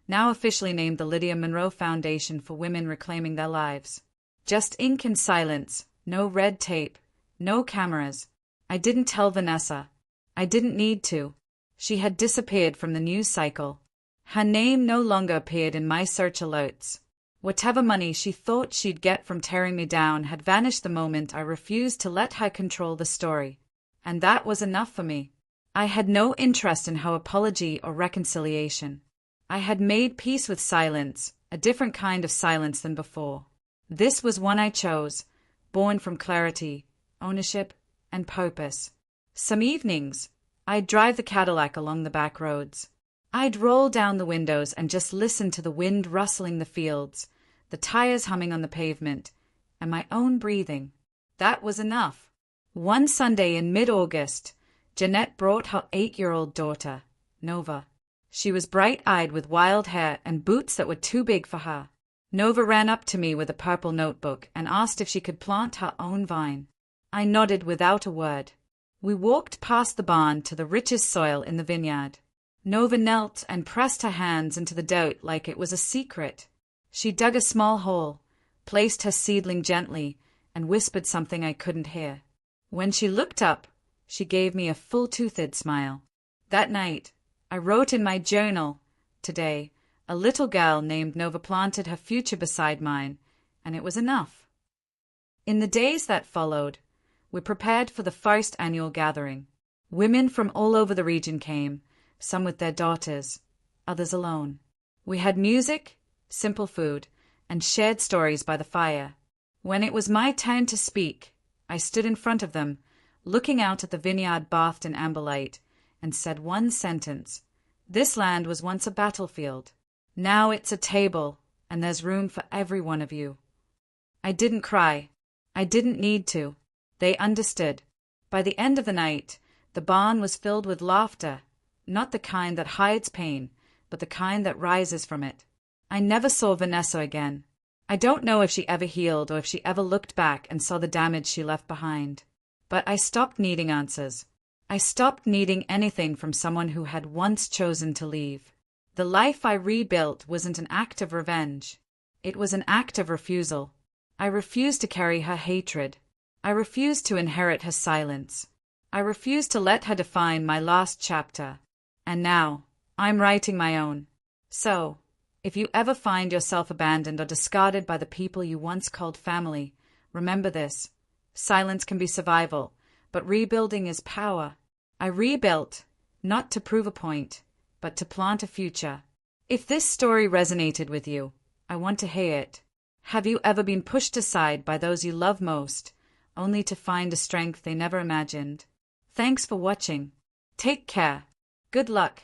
now officially named the Lydia Monroe Foundation for Women Reclaiming Their Lives. Just ink and silence, no red tape, no cameras. I didn't tell Vanessa. I didn't need to. She had disappeared from the news cycle. Her name no longer appeared in my search alerts. Whatever money she thought she'd get from tearing me down had vanished the moment I refused to let her control the story. And that was enough for me. I had no interest in her apology or reconciliation. I had made peace with silence, a different kind of silence than before. This was one I chose, born from clarity, ownership, and purpose. Some evenings, I'd drive the Cadillac along the back roads. I'd roll down the windows and just listen to the wind rustling the fields, the tires humming on the pavement, and my own breathing. That was enough. One Sunday in mid-August, Jeanette brought her 8-year-old daughter, Nova. She was bright-eyed with wild hair and boots that were too big for her. Nova ran up to me with a purple notebook and asked if she could plant her own vine. I nodded without a word. We walked past the barn to the richest soil in the vineyard. Nova knelt and pressed her hands into the dirt like it was a secret. She dug a small hole, placed her seedling gently, and whispered something I couldn't hear. When she looked up, she gave me a full-toothed smile. That night, I wrote in my journal, "Today, a little girl named Nova planted her future beside mine," and it was enough. In the days that followed, we prepared for the first annual gathering. Women from all over the region came, some with their daughters, others alone. We had music, simple food, and shared stories by the fire. When it was my turn to speak, I stood in front of them, looking out at the vineyard bathed in amber light, and said one sentence. This land was once a battlefield. Now it's a table, and there's room for every one of you. I didn't cry. I didn't need to. They understood. By the end of the night, the barn was filled with laughter, not the kind that hides pain, but the kind that rises from it. I never saw Vanessa again. I don't know if she ever healed or if she ever looked back and saw the damage she left behind. But I stopped needing answers. I stopped needing anything from someone who had once chosen to leave. The life I rebuilt wasn't an act of revenge. It was an act of refusal. I refused to carry her hatred. I refused to inherit her silence. I refused to let her define my last chapter. And now, I'm writing my own. So, if you ever find yourself abandoned or discarded by the people you once called family, remember this. Silence can be survival, but rebuilding is power. I rebuilt, not to prove a point, but to plant a future. If this story resonated with you, I want to hear it. Have you ever been pushed aside by those you love most, only to find a strength they never imagined? Thanks for watching. Take care. Good luck.